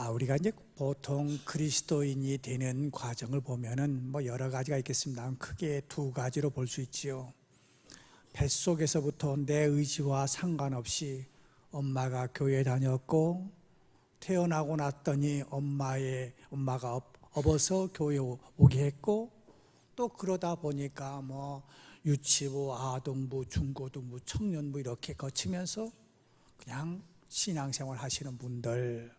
우리가 이제 보통 그리스도인이 되는 과정을 보면은 여러 가지가 있겠습니다. 크게 두 가지로 볼 수 있지요. 뱃속에서부터 내 의지와 상관없이 엄마가 교회 다녔고, 태어나고 났더니 엄마가 업어서 교회 오게 했고, 또 그러다 보니까 유치부, 아동부, 중고등부, 청년부 이렇게 거치면서 그냥 신앙생활 하시는 분들,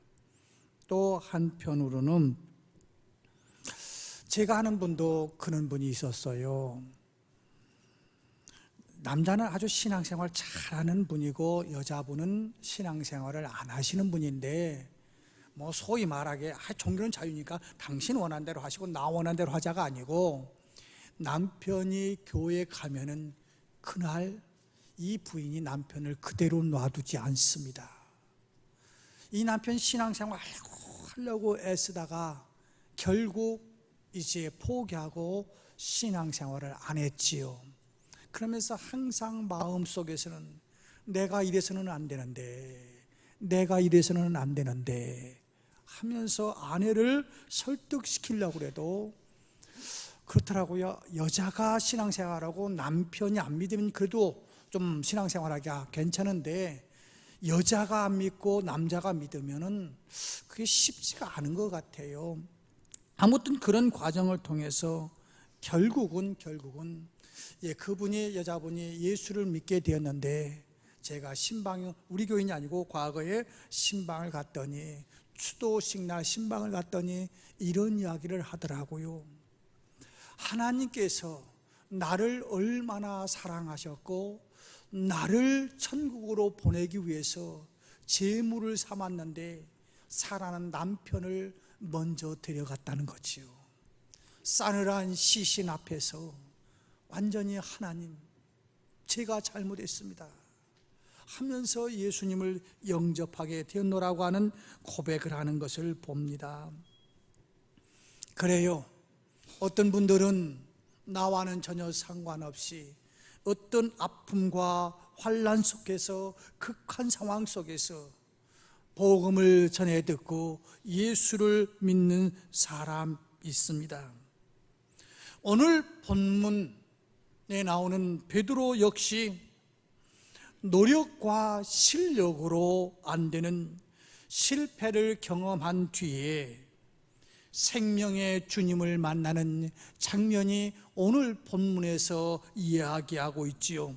또 한편으로는 제가 아는 분도 그런 분이 있었어요. 남자는 아주 신앙생활 잘하는 분이고 여자분은 신앙생활을 안 하시는 분인데, 소위 말하게 종교는 자유니까 당신 원하는 대로 하시고 나 원하는 대로 하자가 아니고, 남편이 교회 가면은 그날 이 부인이 남편을 그대로 놔두지 않습니다. 이 남편 신앙생활 하려고 애쓰다가 결국 이제 포기하고 신앙생활을 안 했지요. 그러면서 항상 마음속에서는 내가 이래서는 안 되는데, 내가 이래서는 안 되는데 하면서 아내를 설득시키려고 해도 그렇더라고요. 여자가 신앙생활하고 남편이 안 믿으면 그래도 좀 신앙생활하기가 괜찮은데, 여자가 안 믿고 남자가 믿으면은 그게 쉽지가 않은 것 같아요. 아무튼 그런 과정을 통해서 결국은 그분이, 여자분이 예수를 믿게 되었는데, 제가 우리 교인이 아니고 과거에 신방을 갔더니, 추도식 날 신방을 갔더니 이런 이야기를 하더라고요. 하나님께서 나를 얼마나 사랑하셨고 나를 천국으로 보내기 위해서 제물을 삼았는데 사랑하는 남편을 먼저 데려갔다는 거지요. 싸늘한 시신 앞에서 완전히 하나님, 제가 잘못했습니다 하면서 예수님을 영접하게 되었노라고 하는 고백을 하는 것을 봅니다. 그래요, 어떤 분들은 나와는 전혀 상관없이 어떤 아픔과 환난 속에서, 극한 상황 속에서 복음을 전해 듣고 예수를 믿는 사람 있습니다. 오늘 본문에 나오는 베드로 역시 노력과 실력으로 안 되는 실패를 경험한 뒤에 생명의 주님을 만나는 장면이 오늘 본문에서 이야기하고 있지요.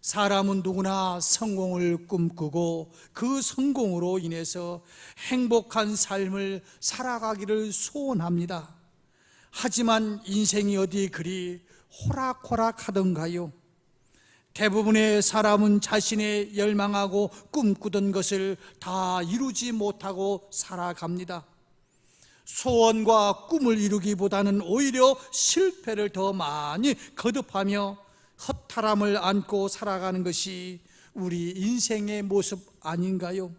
사람은 누구나 성공을 꿈꾸고 그 성공으로 인해서 행복한 삶을 살아가기를 소원합니다. 하지만 인생이 어디 그리 호락호락하던가요? 대부분의 사람은 자신의 열망하고 꿈꾸던 것을 다 이루지 못하고 살아갑니다. 소원과 꿈을 이루기보다는 오히려 실패를 더 많이 거듭하며 허탈함을 안고 살아가는 것이 우리 인생의 모습 아닌가요?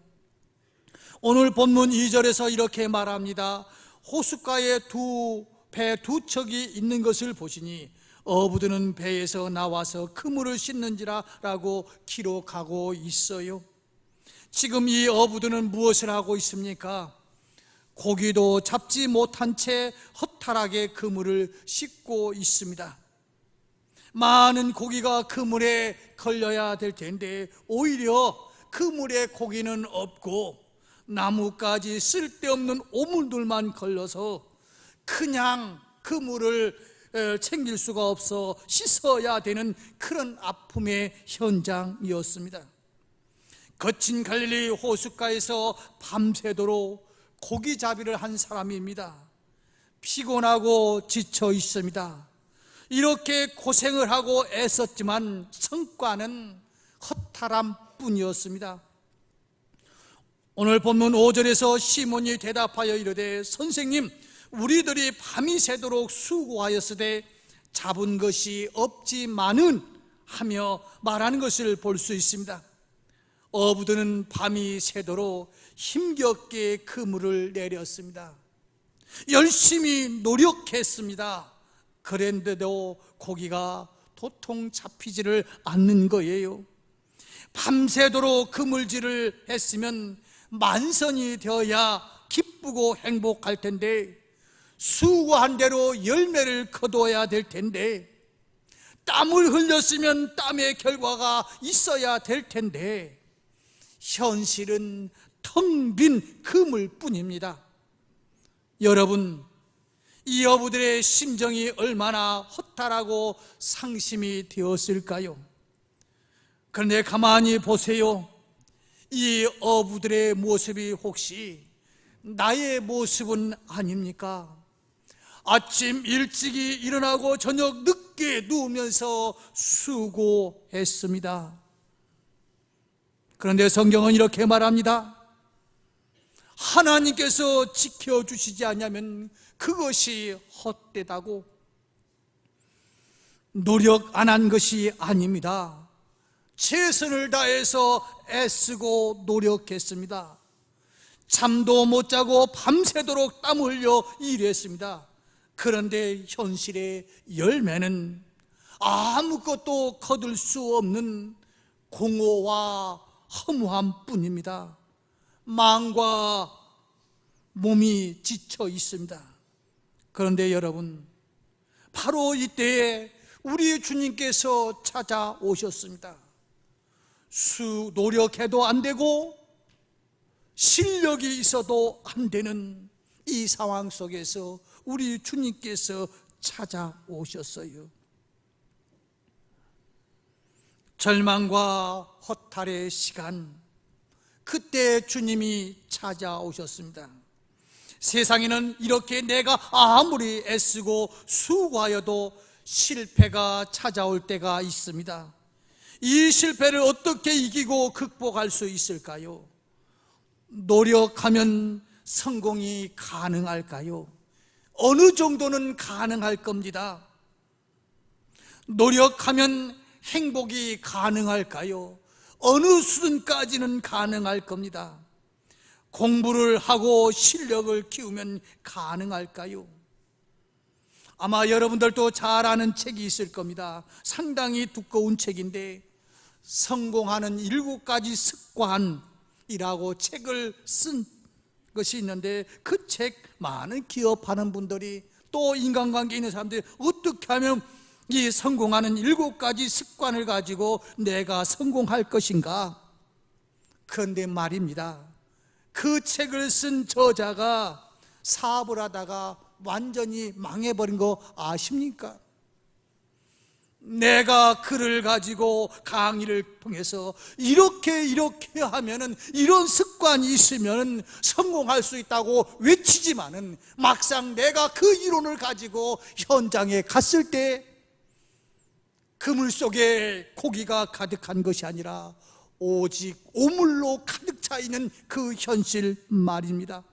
오늘 본문 2절에서 이렇게 말합니다. 호숫가에 배 두 척이 있는 것을 보시니 어부들은 배에서 나와서 그물을 씻는지라 라고 기록하고 있어요. 지금 이 어부들은 무엇을 하고 있습니까? 고기도 잡지 못한 채 허탈하게 그물을 씻고 있습니다. 많은 고기가 그물에 걸려야 될 텐데 오히려 그물에 고기는 없고 나뭇가지 쓸데없는 오물들만 걸려서 그냥 그물을 챙길 수가 없어 씻어야 되는 그런 아픔의 현장이었습니다. 거친 갈릴리 호숫가에서 밤새도록 고기잡이를 한 사람입니다. 피곤하고 지쳐 있습니다. 이렇게 고생을 하고 애썼지만 성과는 허탈함 뿐이었습니다. 오늘 본문 5절에서 시몬이 대답하여 이르되 선생님, 우리들이 밤이 새도록 수고하였으되 잡은 것이 없지만은 하며 말하는 것을 볼 수 있습니다. 어부들은 밤이 새도록 힘겹게 그물을 내렸습니다. 열심히 노력했습니다. 그런데도 고기가 도통 잡히지를 않는 거예요. 밤새도록 그물질을 했으면 만선이 되어야 기쁘고 행복할 텐데, 수고한 대로 열매를 거둬야 될 텐데, 땀을 흘렸으면 땀의 결과가 있어야 될 텐데, 현실은 텅 빈 그물뿐입니다. 여러분, 이 어부들의 심정이 얼마나 허탈하고 상심이 되었을까요? 그런데 가만히 보세요. 이 어부들의 모습이 혹시 나의 모습은 아닙니까? 아침 일찍이 일어나고 저녁 늦게 누우면서 수고했습니다. 그런데 성경은 이렇게 말합니다. 하나님께서 지켜주시지 않으면 그것이 헛되다고. 노력 안 한 것이 아닙니다. 최선을 다해서 애쓰고 노력했습니다. 잠도 못 자고 밤새도록 땀 흘려 일했습니다. 그런데 현실의 열매는 아무것도 거둘 수 없는 공허와 허무함 뿐입니다. 마음과 몸이 지쳐 있습니다. 그런데 여러분, 바로 이때에 우리 주님께서 찾아오셨습니다. 노력해도 안 되고 실력이 있어도 안 되는 이 상황 속에서 우리 주님께서 찾아오셨어요. 절망과 허탈의 시간, 그때 주님이 찾아오셨습니다. 세상에는 이렇게 내가 아무리 애쓰고 수고하여도 실패가 찾아올 때가 있습니다. 이 실패를 어떻게 이기고 극복할 수 있을까요? 노력하면 성공이 가능할까요? 어느 정도는 가능할 겁니다. 노력하면 행복이 가능할까요? 어느 수준까지는 가능할 겁니다. 공부를 하고 실력을 키우면 가능할까요? 아마 여러분들도 잘 아는 책이 있을 겁니다. 상당히 두꺼운 책인데 성공하는 7가지 습관이라고 책을 쓴 것이 있는데, 그 책 많은 기업하는 분들이 또 인간관계 있는 사람들이 어떻게 하면 이 성공하는 7가지 습관을 가지고 내가 성공할 것인가? 그런데 말입니다, 그 책을 쓴 저자가 사업을 하다가 완전히 망해버린 거 아십니까? 내가 그를 가지고 강의를 통해서 이렇게 하면은, 이런 습관이 있으면 성공할 수 있다고 외치지만은 막상 내가 그 이론을 가지고 현장에 갔을 때 그물 속에 고기가 가득한 것이 아니라 오직 오물로 가득 차 있는 그 현실 말입니다.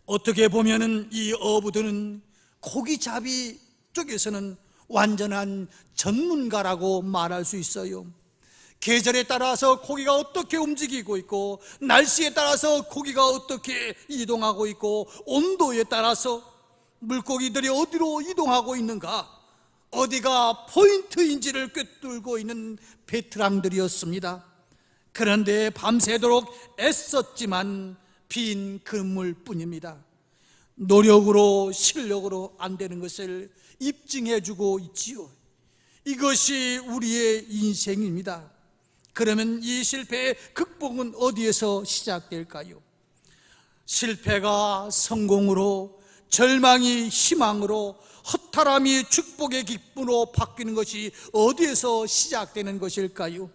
어떻게 보면은 이 어부들은 고기잡이 쪽에서는 완전한 전문가라고 말할 수 있어요. 계절에 따라서 고기가 어떻게 움직이고 있고, 날씨에 따라서 고기가 어떻게 이동하고 있고, 온도에 따라서 물고기들이 어디로 이동하고 있는가, 어디가 포인트인지를 꿰뚫고 있는 베테랑들이었습니다. 그런데 밤새도록 애썼지만 빈 그물뿐입니다. 노력으로 실력으로 안 되는 것을 입증해 주고 있지요. 이것이 우리의 인생입니다. 그러면 이 실패의 극복은 어디에서 시작될까요? 실패가 성공으로, 절망이 희망으로, 허탈함이 축복의 기쁨으로 바뀌는 것이 어디에서 시작되는 것일까요?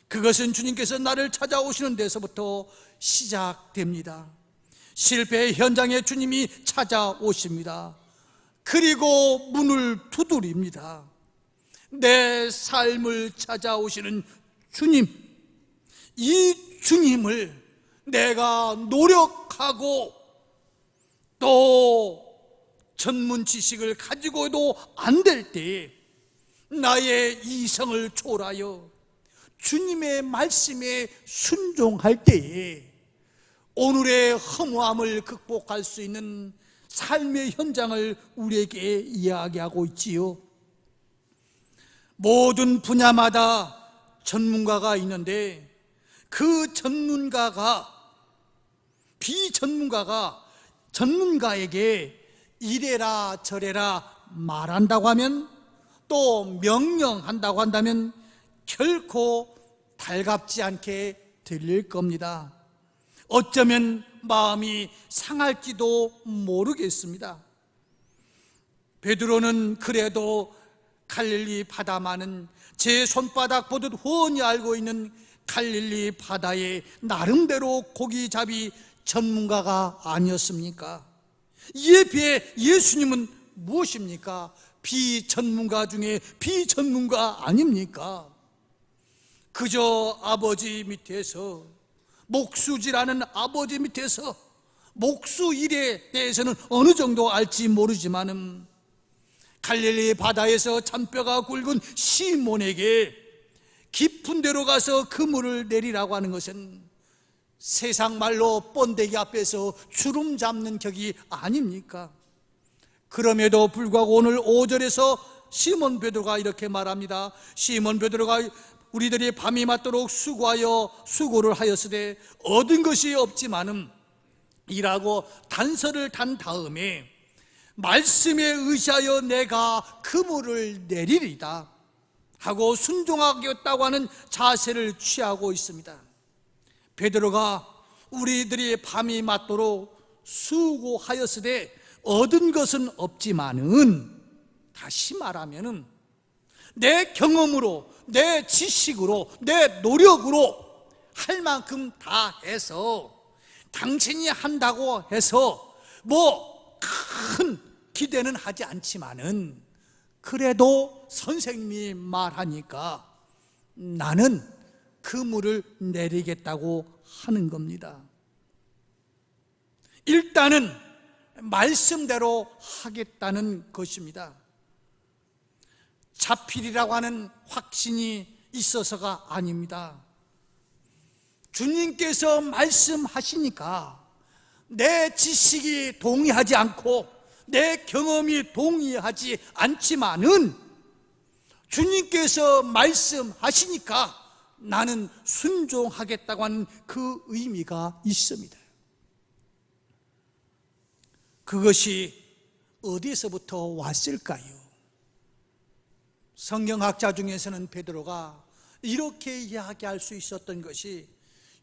그것은 주님께서 나를 찾아오시는 데서부터 시작됩니다. 실패의 현장에 주님이 찾아오십니다. 그리고 문을 두드립니다. 내 삶을 찾아오시는 주님, 이 주님을 내가 노력하고 또 전문 지식을 가지고도 안 될 때, 나의 이성을 초월하여 주님의 말씀에 순종할 때에 오늘의 허무함을 극복할 수 있는 삶의 현장을 우리에게 이야기하고 있지요. 모든 분야마다 전문가가 있는데 그 전문가가 비전문가가 전문가에게 이래라 저래라 말한다고 하면, 또 명령한다고 한다면 결코 달갑지 않게 들릴 겁니다. 어쩌면 마음이 상할지도 모르겠습니다. 베드로는 그래도 갈릴리 바다만은 제 손바닥 보듯 훤히 알고 있는 갈릴리 바다의 나름대로 고기잡이 전문가가 아니었습니까? 이에 비해 예수님은 무엇입니까? 비전문가 중에 비전문가 아닙니까? 그저 아버지 밑에서, 목수지라는 아버지 밑에서 목수 일에 대해서는 어느 정도 알지 모르지만은 갈릴리 바다에서 잔뼈가 굵은 시몬에게 깊은 데로 가서 그물을 내리라고 하는 것은 세상 말로 번데기 앞에서 주름 잡는 격이 아닙니까? 그럼에도 불구하고 오늘 5절에서 시몬 베드로가 이렇게 말합니다. 시몬 베드로가 우리들이 밤이 맞도록 수고를 하였으되 얻은 것이 없지만은 이라고 단서를 단 다음에 말씀에 의지하여 내가 그물을 내리리다 하고 순종하겠다고 하는 자세를 취하고 있습니다. 베드로가 우리들이 밤이 맞도록 수고하였으되 얻은 것은 없지만은, 다시 말하면은 내 경험으로, 내 지식으로, 내 노력으로 할 만큼 다 해서, 당신이 한다고 해서 뭐 큰 기대는 하지 않지만은 그래도 선생님이 말하니까 나는 그물을 내리겠다고 하는 겁니다. 일단은 말씀대로 하겠다는 것입니다. 잡히리라고 하는 확신이 있어서가 아닙니다. 주님께서 말씀하시니까 내 지식이 동의하지 않고 내 경험이 동의하지 않지만은 주님께서 말씀하시니까 나는 순종하겠다고 하는 그 의미가 있습니다. 그것이 어디서부터 왔을까요? 성경학자 중에서는 베드로가 이렇게 이야기할 수 있었던 것이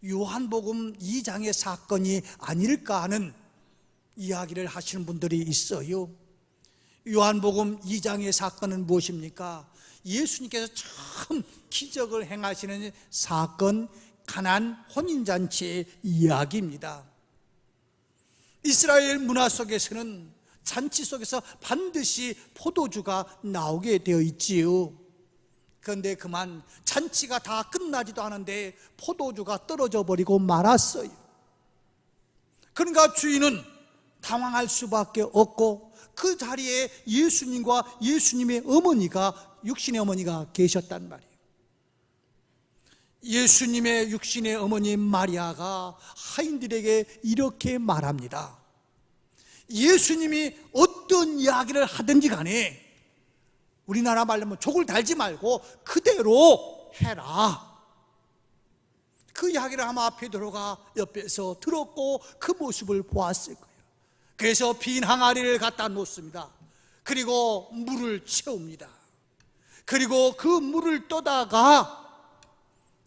요한복음 2장의 사건이 아닐까 하는 이야기를 하시는 분들이 있어요. 요한복음 2장의 사건은 무엇입니까? 예수님께서 처음 기적을 행하시는 사건, 가나안 혼인잔치의 이야기입니다. 이스라엘 문화 속에서는 잔치 속에서 반드시 포도주가 나오게 되어 있지요. 그런데 그만 잔치가 다 끝나지도 않은데 포도주가 떨어져 버리고 말았어요. 그러니까 주인은 당황할 수밖에 없고 그 자리에 예수님과 예수님의 어머니가, 육신의 어머니가 계셨단 말이에요. 예수님의 육신의 어머니 마리아가 하인들에게 이렇게 말합니다. 예수님이 어떤 이야기를 하든지 간에 우리나라 말로 족을 달지 말고 그대로 해라. 그 이야기를 아마 베드로가 옆에서 들었고 그 모습을 보았을 거예요. 그래서 빈 항아리를 갖다 놓습니다. 그리고 물을 채웁니다. 그리고 그 물을 떠다가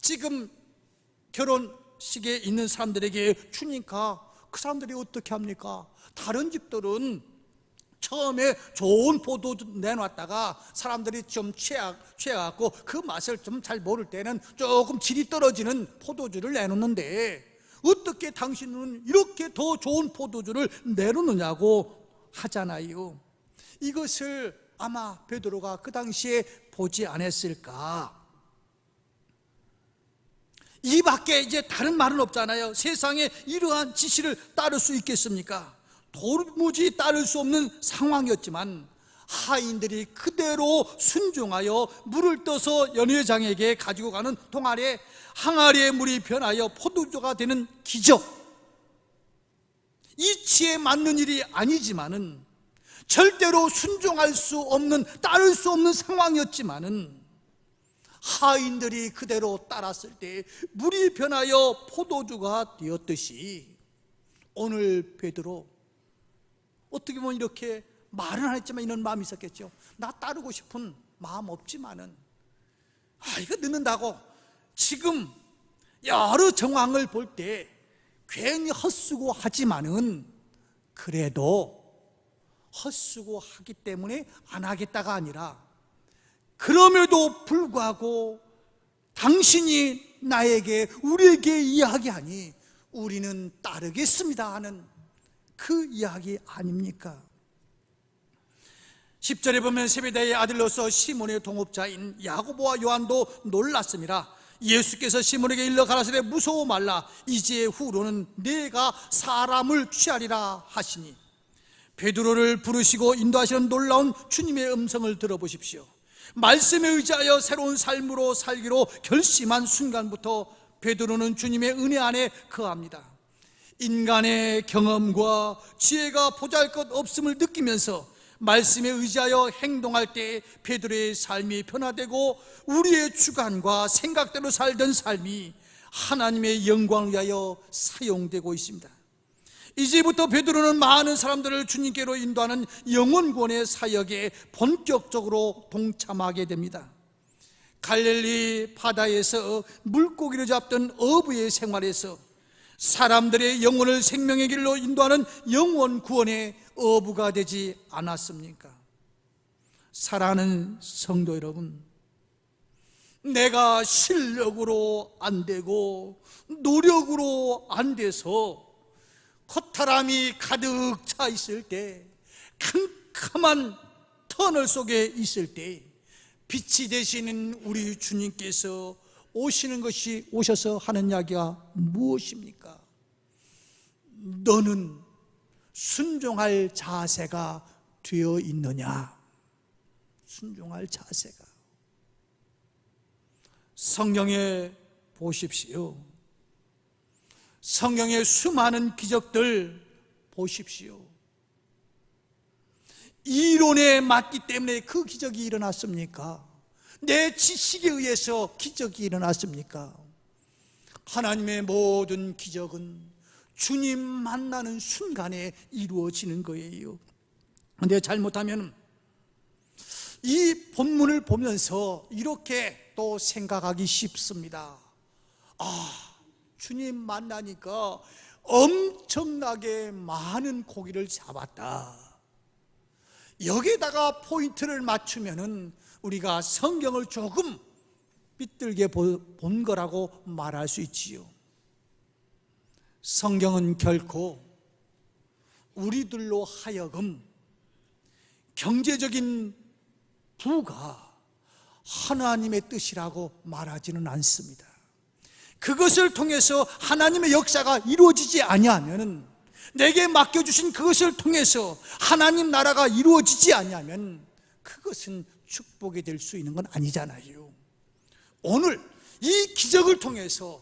지금 결혼식에 있는 사람들에게 주니까 그 사람들이 어떻게 합니까? 다른 집들은 처음에 좋은 포도주 내놨다가 사람들이 좀 취해갖고 그 맛을 좀 잘 모를 때는 조금 질이 떨어지는 포도주를 내놓는데 어떻게 당신은 이렇게 더 좋은 포도주를 내놓느냐고 하잖아요. 이것을 아마 베드로가 그 당시에 보지 않았을까? 이 밖에 이제 다른 말은 없잖아요. 세상에 이러한 지시를 따를 수 있겠습니까? 도무지 따를 수 없는 상황이었지만 하인들이 그대로 순종하여 물을 떠서 연회장에게 가지고 가는 동안에 항아리의 물이 변하여 포도주가 되는 기적, 이치에 맞는 일이 아니지만은 절대로 순종할 수 없는, 따를 수 없는 상황이었지만은 하인들이 그대로 따랐을 때 물이 변하여 포도주가 되었듯이 오늘 베드로 어떻게 보면 이렇게 말은 안 했지만 이런 마음이 있었겠죠. 나 따르고 싶은 마음 없지만은 이거 늦는다고 지금 여러 정황을 볼 때 괜히 헛수고 하지만은 그래도 헛수고 하기 때문에 안 하겠다가 아니라 그럼에도 불구하고 당신이 나에게 우리에게 이야기하니 우리는 따르겠습니다 하는 그 이야기 아닙니까? 10절에 보면 세베대의 아들로서 시몬의 동업자인 야고보와 요한도 놀랐습니다. 예수께서 시몬에게 일러 가라사대 무서워 말라 이제 후로는 내가 사람을 취하리라 하시니 베드로를 부르시고 인도하시는 놀라운 주님의 음성을 들어보십시오. 말씀에 의지하여 새로운 삶으로 살기로 결심한 순간부터 베드로는 주님의 은혜 안에 거합니다. 인간의 경험과 지혜가 보잘것없음을 느끼면서 말씀에 의지하여 행동할 때 베드로의 삶이 변화되고 우리의 주관과 생각대로 살던 삶이 하나님의 영광을 위하여 사용되고 있습니다. 이제부터 베드로는 많은 사람들을 주님께로 인도하는 영혼구원의 사역에 본격적으로 동참하게 됩니다. 갈릴리 바다에서 물고기를 잡던 어부의 생활에서 사람들의 영혼을 생명의 길로 인도하는 영혼 구원의 어부가 되지 않았습니까? 사랑하는 성도 여러분, 내가 실력으로 안 되고 노력으로 안 돼서 허탈함이 가득 차 있을 때, 캄캄한 터널 속에 있을 때 빛이 되시는 우리 주님께서 오셔서 하는 이야기가 무엇입니까? 너는 순종할 자세가 되어 있느냐? 순종할 자세가. 성경에 보십시오. 성경의 수많은 기적들 보십시오. 이론에 맞기 때문에 그 기적이 일어났습니까? 내 지식에 의해서 기적이 일어났습니까? 하나님의 모든 기적은 주님 만나는 순간에 이루어지는 거예요. 그런데 잘못하면 이 본문을 보면서 이렇게 또 생각하기 쉽습니다. 주님 만나니까 엄청나게 많은 고기를 잡았다. 여기에다가 포인트를 맞추면은 우리가 성경을 조금 삐뚤게 본 거라고 말할 수 있지요. 성경은 결코 우리들로 하여금 경제적인 부가 하나님의 뜻이라고 말하지는 않습니다. 그것을 통해서 하나님의 역사가 이루어지지 아니하면, 내게 맡겨주신 그것을 통해서 하나님 나라가 이루어지지 아니하면 그것은 축복이 될 수 있는 건 아니잖아요. 오늘 이 기적을 통해서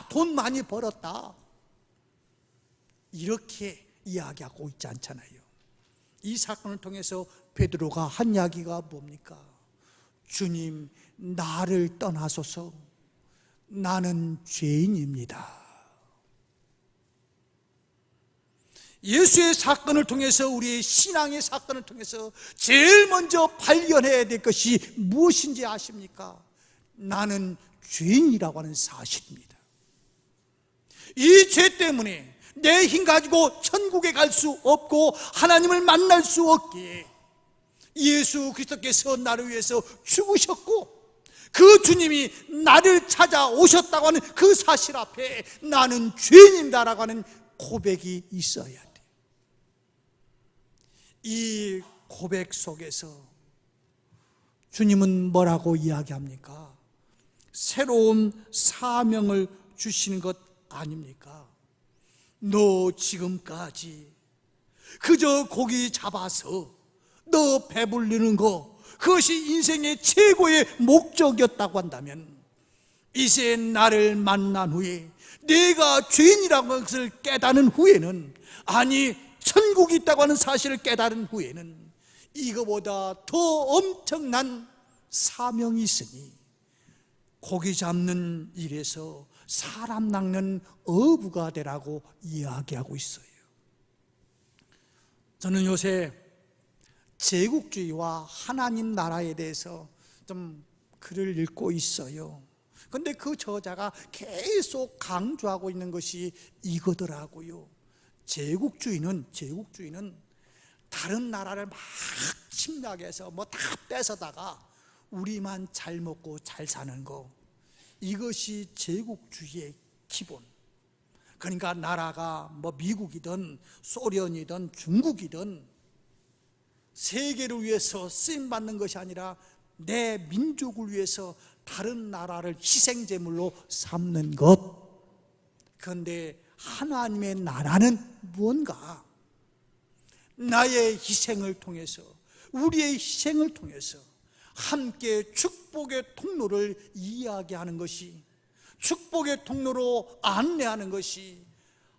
돈 많이 벌었다 이렇게 이야기하고 있지 않잖아요. 이 사건을 통해서 베드로가 한 이야기가 뭡니까? 주님, 나를 떠나소서. 나는 죄인입니다. 예수의 사건을 통해서, 우리의 신앙의 사건을 통해서 제일 먼저 발견해야 될 것이 무엇인지 아십니까? 나는 죄인이라고 하는 사실입니다. 이 죄 때문에 내 힘 가지고 천국에 갈 수 없고 하나님을 만날 수 없기에 예수 그리스도께서 나를 위해서 죽으셨고, 그 주님이 나를 찾아오셨다고 하는 그 사실 앞에 나는 죄인이다라고 하는 고백이 있어야 돼. 이 고백 속에서 주님은 뭐라고 이야기합니까? 새로운 사명을 주시는 것 아닙니까? 너 지금까지 그저 고기 잡아서 너 배불리는 거, 그것이 인생의 최고의 목적이었다고 한다면, 이제 나를 만난 후에 내가 죄인이라는 것을 깨달은 후에는, 아니 천국이 있다고 하는 사실을 깨달은 후에는 이거보다 더 엄청난 사명이 있으니 고기 잡는 일에서 사람 낚는 어부가 되라고 이야기하고 있어요. 저는 요새 제국주의와 하나님 나라에 대해서 좀 글을 읽고 있어요. 근데 그 저자가 계속 강조하고 있는 것이 이거더라고요. 제국주의는 다른 나라를 막 침략해서 뭐 다 뺏어다가 우리만 잘 먹고 잘 사는 거, 이것이 제국주의의 기본. 그러니까 나라가 뭐 미국이든 소련이든 중국이든 세계를 위해서 쓰임받는 것이 아니라 내 민족을 위해서 다른 나라를 희생제물로 삼는 것. 그런데 하나님의 나라는 무언가? 나의 희생을 통해서, 우리의 희생을 통해서 함께 축복의 통로를 이야기하는 것이, 축복의 통로로 안내하는 것이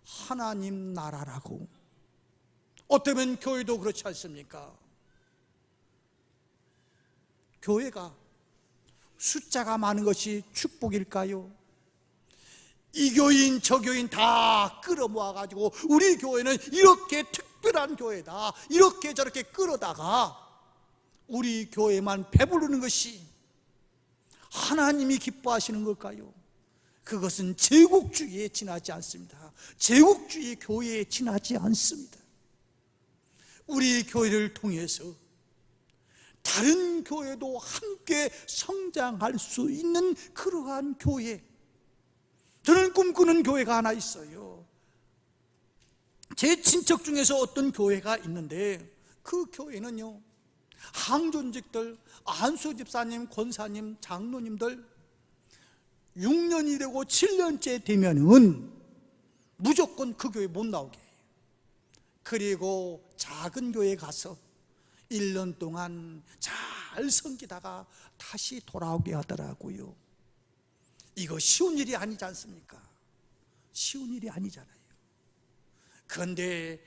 하나님 나라라고. 어쩌면 교회도 그렇지 않습니까? 교회가 숫자가 많은 것이 축복일까요? 이 교인 저 교인 다 끌어모아가지고 우리 교회는 이렇게 특별한 교회다, 이렇게 저렇게 끌어다가 우리 교회만 배부르는 것이 하나님이 기뻐하시는 걸까요? 그것은 제국주의에 지나지 않습니다. 제국주의 교회에 지나지 않습니다. 우리 교회를 통해서 다른 교회도 함께 성장할 수 있는 그러한 교회, 저는 꿈꾸는 교회가 하나 있어요. 제 친척 중에서 어떤 교회가 있는데 그 교회는요, 항존직들, 안수 집사님, 권사님, 장로님들 6년이 되고 7년째 되면은 무조건 그 교회 못 나오게 해요. 그리고 작은 교회 가서 1년 동안 잘 섬기다가 다시 돌아오게 하더라고요. 이거 쉬운 일이 아니지 않습니까? 쉬운 일이 아니잖아요. 그런데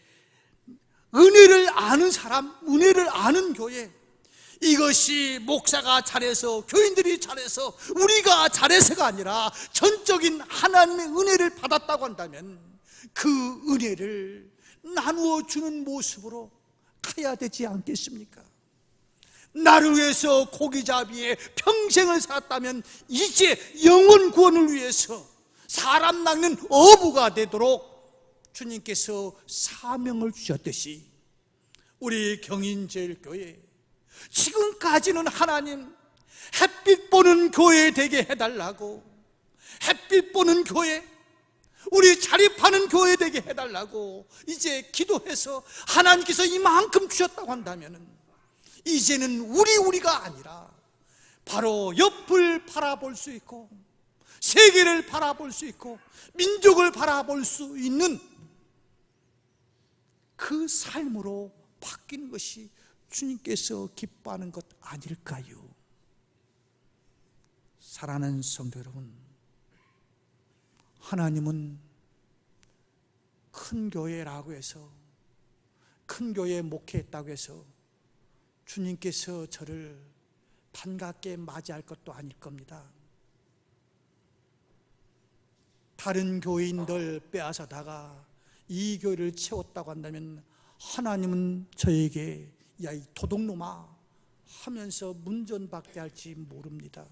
은혜를 아는 사람, 은혜를 아는 교회, 이것이 목사가 잘해서, 교인들이 잘해서, 우리가 잘해서가 아니라 전적인 하나님의 은혜를 받았다고 한다면 그 은혜를 나누어 주는 모습으로 가야 되지 않겠습니까? 나를 위해서 고기잡이에 평생을 살았다면 이제 영혼 구원을 위해서 사람 낚는 어부가 되도록 주님께서 사명을 주셨듯이 우리 경인제일교회, 지금까지는 하나님 햇빛 보는 교회 되게 해달라고, 햇빛 보는 교회, 우리 자립하는 교회 되게 해달라고 이제 기도해서 하나님께서 이만큼 주셨다고 한다면 이제는 우리가 아니라 바로 옆을 바라볼 수 있고 세계를 바라볼 수 있고 민족을 바라볼 수 있는 그 삶으로 바뀌는 것이 주님께서 기뻐하는 것 아닐까요? 사랑하는 성도 여러분, 하나님은 큰 교회라고 해서, 큰 교회에 목회했다고 해서 주님께서 저를 반갑게 맞이할 것도 아닐 겁니다. 다른 교인들 빼앗아다가 이 교회를 채웠다고 한다면 하나님은 저에게 야 이 도둑놈아 하면서 문전박대할지 모릅니다.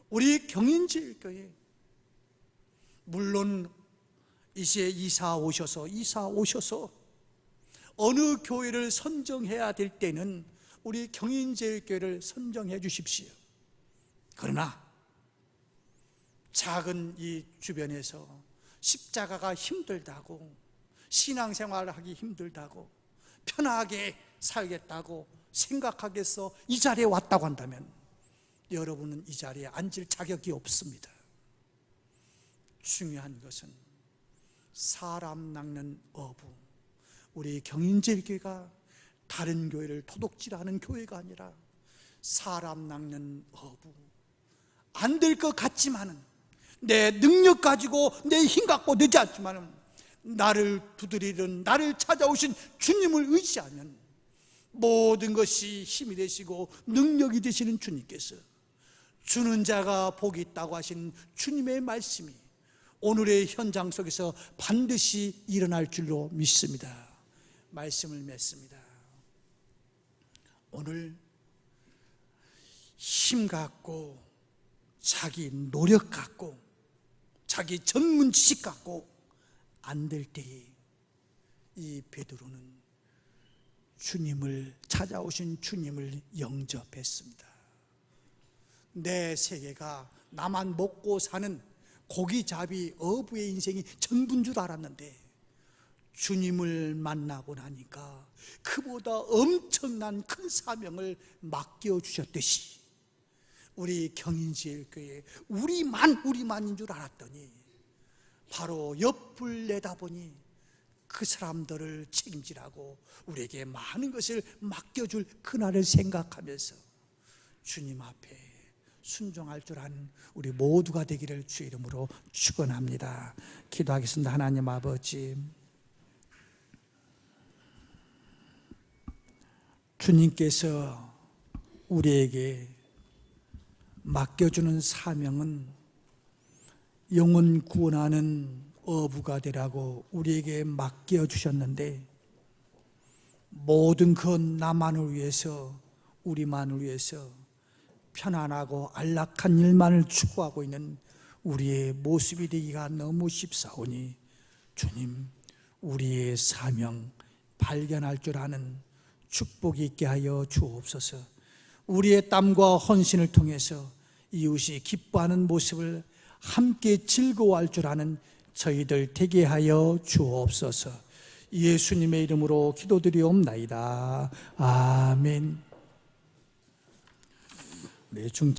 우리 경인제일교회, 물론 이제 이사 오셔서 어느 교회를 선정해야 될 때는 우리 경인제일교회를 선정해 주십시오. 그러나 작은 이 주변에서 십자가가 힘들다고, 신앙생활을 하기 힘들다고, 편하게 살겠다고 생각하겠어 이 자리에 왔다고 한다면 여러분은 이 자리에 앉을 자격이 없습니다. 중요한 것은 사람 낚는 어부, 우리 경인제일교회가 다른 교회를 도둑질하는 교회가 아니라 사람 낚는 어부, 안 될 것 같지만은 내 능력 가지고 내 힘 갖고 되지 않지만은 나를 두드리는, 나를 찾아오신 주님을 의지하면 모든 것이 힘이 되시고 능력이 되시는 주님께서 주는 자가 복이 있다고 하신 주님의 말씀이 오늘의 현장 속에서 반드시 일어날 줄로 믿습니다. 말씀을 맺습니다. 오늘 힘 갖고 자기 노력 갖고 자기 전문 지식 갖고 안 될 때에 이 베드로는 주님을 찾아오신 주님을 영접했습니다. 내 세계가 나만 먹고 사는 고기잡이 어부의 인생이 전부인 줄 알았는데 주님을 만나고 나니까 그보다 엄청난 큰 사명을 맡겨주셨듯이 우리 경인제일교회 우리만인 줄 알았더니 바로 옆을 내다보니 그 사람들을 책임지라고 우리에게 많은 것을 맡겨줄 그날을 생각하면서 주님 앞에 순종할 줄 아는 우리 모두가 되기를 주의 이름으로 축원합니다. 기도하겠습니다. 하나님 아버지, 주님께서 우리에게 맡겨주는 사명은 영혼 구원하는 어부가 되라고 우리에게 맡겨주셨는데 모든 건 나만을 위해서 우리만을 위해서 편안하고 안락한 일만을 추구하고 있는 우리의 모습이 되기가 너무 쉽사오니 주님, 우리의 사명 발견할 줄 아는 축복이 있게 하여 주옵소서. 우리의 땀과 헌신을 통해서 이웃이 기뻐하는 모습을 함께 즐거워할 줄 아는 저희들 되게 하여 주옵소서. 예수님의 이름으로 기도드리옵나이다. 아멘. 네,